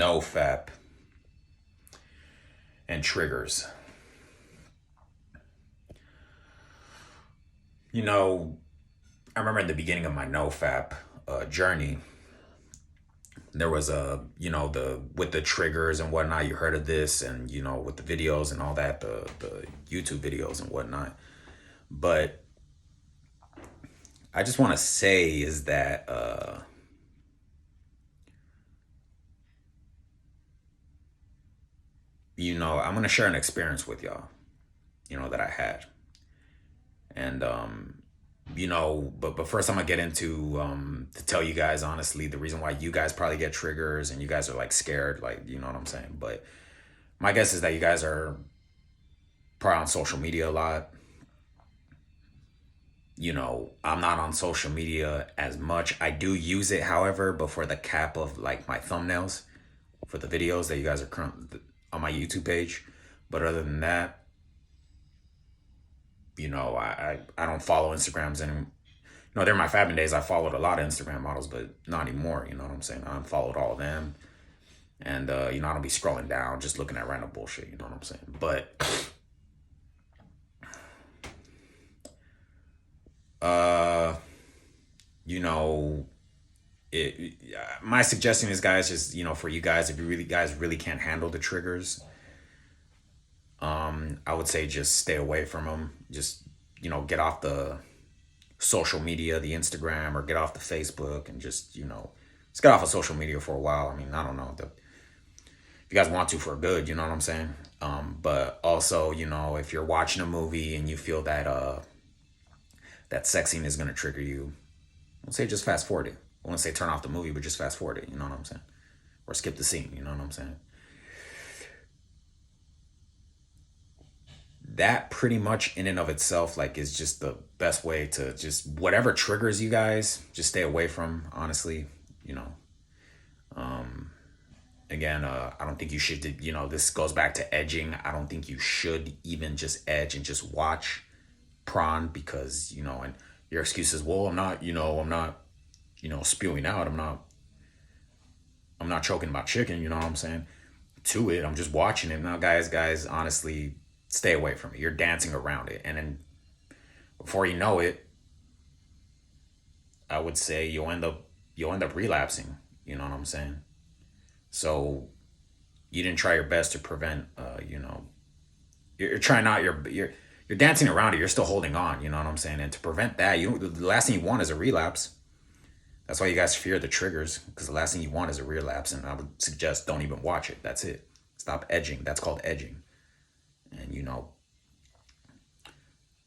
Nofap and triggers. You know, I remember at the beginning of my Nofap journey, there was the with the triggers and whatnot. You heard of this, and with the videos and all that, the YouTube videos and whatnot. But I just want to say is that I'm gonna share an experience with y'all, that I had. And but first I'm gonna get into to tell you guys honestly the reason why you guys probably get triggers and you guys are like scared, like you know what I'm saying. But my guess is that you guys are probably on social media a lot. I'm not on social media as much. I do use it, however, but for the cap of like my thumbnails for the videos that you guys are currently on my YouTube page. But other than that, I don't follow Instagrams anymore. During my fabbing days, I followed a lot of Instagram models, but not anymore. You know what I'm saying? I unfollowed all of them. And, I don't be scrolling down, just looking at random bullshit. You know what I'm saying? But, you know, my suggestion is, guys, just, for you guys, if guys really can't handle the triggers, I would say just stay away from them. Just, get off the social media, the Instagram, or get off the Facebook and just get off of social media for a while. I mean, I don't know. If you guys want to for good, you know what I'm saying? But also, if you're watching a movie and you feel that that sex scene is going to trigger you, I'll say just fast forward it. I won't say turn off the movie, but just fast forward it. You know what I'm saying? Or skip the scene. You know what I'm saying? That pretty much in and of itself, like, is just the best way to just whatever triggers you guys, just stay away from, honestly. you know Again, I don't think you should, this goes back to edging. I don't think you should even just edge and just watch prawn, because and your excuse is, well, I'm not spewing out, I'm not choking my chicken, you know what I'm saying, to it. I'm just watching it. Now, guys, honestly, stay away from it. You're dancing around it, and then before you know it, I would say you'll end up relapsing. You know what I'm saying? So you didn't try your best to prevent. You're trying not. You're dancing around it. You're still holding on. You know what I'm saying? And to prevent that, the last thing you want is a relapse. That's why you guys fear the triggers, because the last thing you want is a relapse. And I would suggest don't even watch it. That's it. Stop edging. That's called edging. And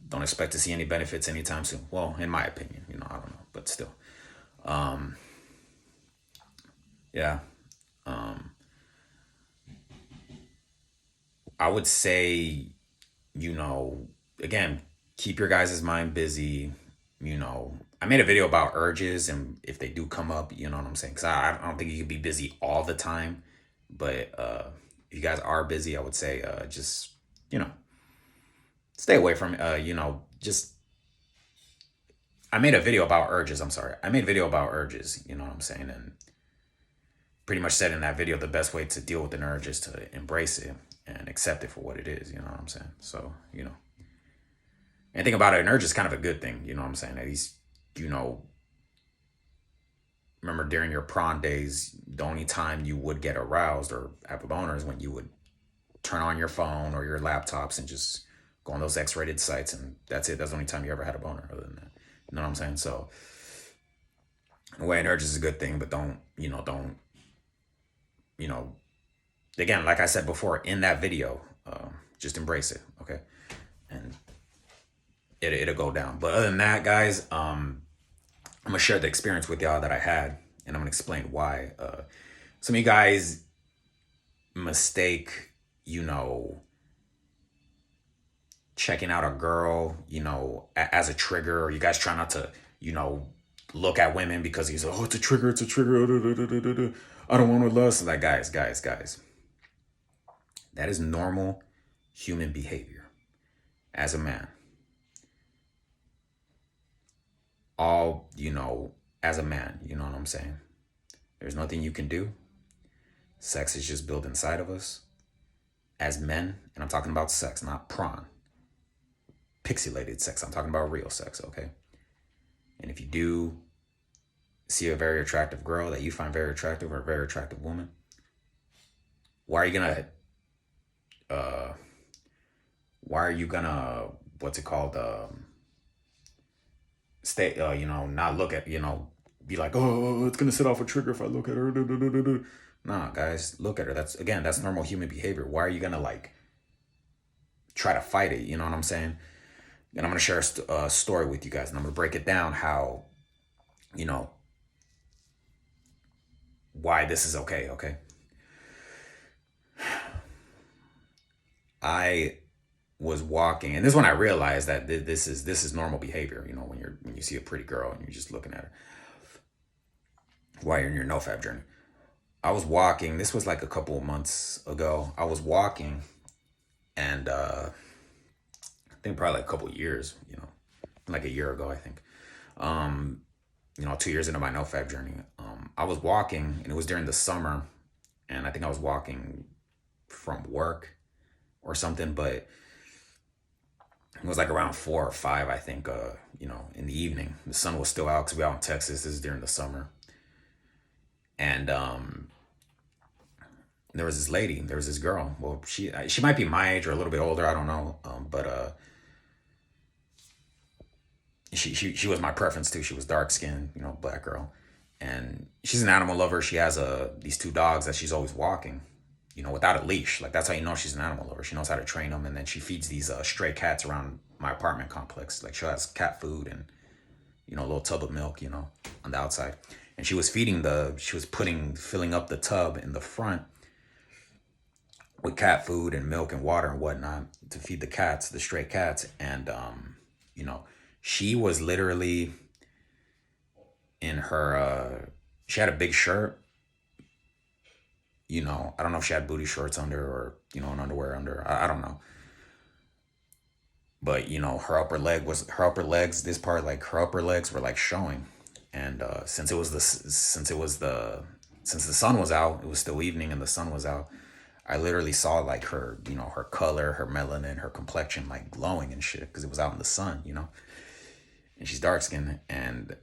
don't expect to see any benefits anytime soon. Well, in my opinion, I don't know, but still, yeah. I would say, again, keep your guys' mind busy. I made a video about urges, and if they do come up, you know what I'm saying? Because I don't think you can be busy all the time. But if you guys are busy, I would say just, stay away from, just. I made a video about urges. I'm sorry. I made a video about urges, you know what I'm saying? And pretty much said in that video the best way to deal with an urge is to embrace it and accept it for what it is, you know what I'm saying? So, anything about it, an urge is kind of a good thing, you know what I'm saying? At least, remember during your prawn days, the only time you would get aroused or have a boner is when you would turn on your phone or your laptops and just go on those X-rated sites, and that's it. That's the only time you ever had a boner other than that. You know what I'm saying? So, in a way, an urge is a good thing, but don't, again, like I said before in that video, just embrace it, okay? And it'll go down. But other than that, guys, I'm gonna share the experience with y'all that I had, and I'm gonna explain why. Some of you guys mistake, checking out a girl, as a trigger, or you guys try not to, look at women because he's like, oh, it's a trigger. I don't want to lust. Like, guys. That is normal human behavior as a man. As a man, you know what I'm saying? There's nothing you can do. Sex is just built inside of us as men, and I'm talking about sex, not prawn, pixelated sex. I'm talking about real sex, okay? And if you do see a very attractive girl that you find very attractive, or a very attractive woman, why are you gonna uh what's it called, stay, not look at, be like, oh, it's gonna set off a trigger if I look at her. Nah, guys, look at her. That's normal human behavior. Why are you gonna like try to fight it? You know what I'm saying? And I'm gonna share a story with you guys, and I'm gonna break it down how, you know, why this is okay. Okay, I was walking, and this is when I realized that this is normal behavior. When you see a pretty girl and you're just looking at her while you're in your nofap journey. I was walking. This was like a couple of months ago. I was walking, and I think probably like a couple of years. Like a year ago, I think. 2 years into my nofap journey. I was walking, and it was during the summer, and I think I was walking from work or something, but it was like around 4 or 5, I think, in the evening. The sun was still out because we're out in Texas. This is during the summer. And there was this girl. Well, she might be my age or a little bit older. I don't know. But she was my preference too. She was dark skinned, black girl. And she's an animal lover. She has these 2 dogs that she's always walking, without a leash. Like, that's how you know she's an animal lover. She knows how to train them. And then she feeds these stray cats around my apartment complex. Like, she has cat food and, a little tub of milk, on the outside. And she was filling up the tub in the front with cat food and milk and water and whatnot to feed the stray cats. And, she was literally in her, she had a big shirt. I don't know if she had booty shorts under, or, an underwear under. I don't know. But, her upper legs, this part, like her upper legs were like showing. And since the sun was out, it was still evening and the sun was out, I literally saw like her, her color, her melanin, her complexion like glowing and shit because it was out in the sun, and she's dark skinned. And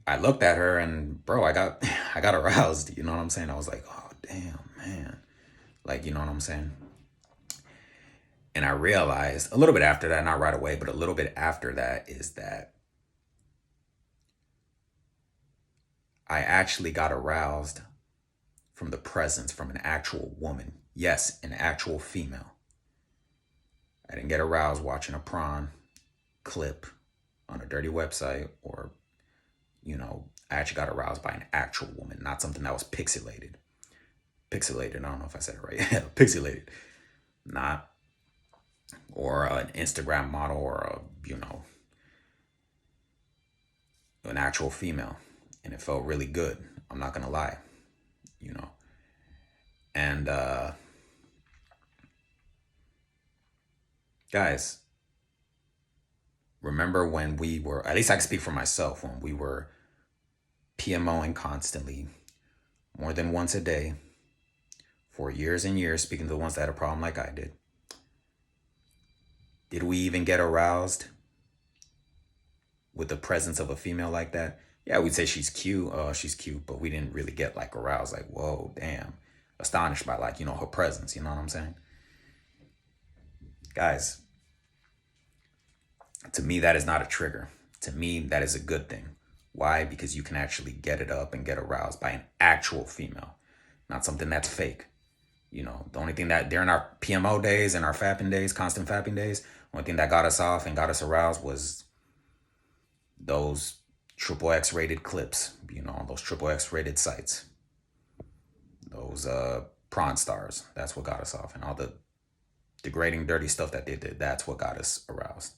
I looked at her, and bro, I got aroused. You know what I'm saying? I was like, oh damn, man, like, you know what I'm saying? And I realized a little bit after that, not right away, but a little bit after that, is that I actually got aroused from the presence from an actual woman. Yes, an actual female. I didn't get aroused watching a prawn clip on a dirty website, or, I actually got aroused by an actual woman, not something that was pixelated. Pixelated, I don't know if I said it right. Pixelated. Not, or an Instagram model, or an actual female. And it felt really good. I'm not going to lie, And, guys, remember when we were, at least I can speak for myself, when we were PMOing constantly, more than once a day, for years and years, speaking to the ones that had a problem like I did. Did we even get aroused with the presence of a female like that? Yeah, we'd say she's cute, but we didn't really get like aroused, like, whoa, damn, astonished by like, her presence, you know what I'm saying? Guys, to me, that is not a trigger. To me, that is a good thing. Why? Because you can actually get it up and get aroused by an actual female, not something that's fake. The only thing that during our PMO days and our fapping days, constant fapping days, only thing that got us off and got us aroused was those XXX rated clips, those XXX rated sites, those prawn stars. That's what got us off, and all the degrading, dirty stuff that they did. That's what got us aroused,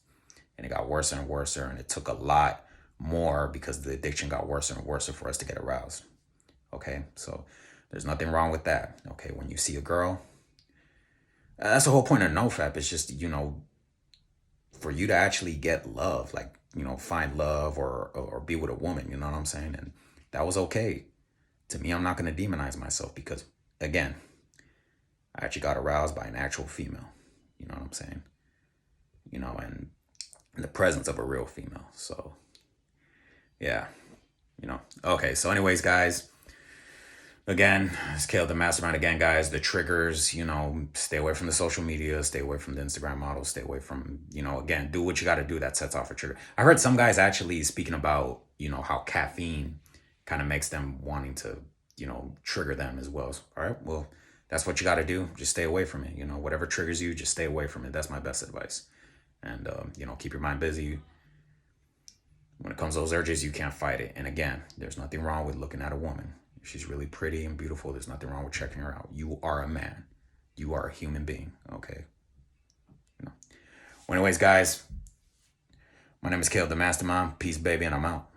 and it got worse and worse, and it took a lot more because the addiction got worse and worse for us to get aroused. Okay, so there's nothing wrong with that. Okay, when you see a girl, that's the whole point of nofap. It's just, for you to actually get love, like, find love or be with a woman, you know what I'm saying? And that was okay. To me, I'm not going to demonize myself, because again, I actually got aroused by an actual female. You know what I'm saying? And in the presence of a real female. So, yeah, Okay, so anyways, guys, again, scale the mastermind again, guys. The triggers, stay away from the social media, stay away from the Instagram models, stay away from, again, do what you got to do that sets off a trigger. I heard some guys actually speaking about, how caffeine kind of makes them wanting to, trigger them as well. All right, well, that's what you got to do. Just stay away from it. Whatever triggers you, just stay away from it. That's my best advice. And, keep your mind busy. When it comes to those urges, you can't fight it. And again, there's nothing wrong with looking at a woman. If she's really pretty and beautiful, there's nothing wrong with checking her out. You are a man. You are a human being. Okay. Well, anyways, guys, my name is Caleb the Mastermind. Peace, baby, and I'm out.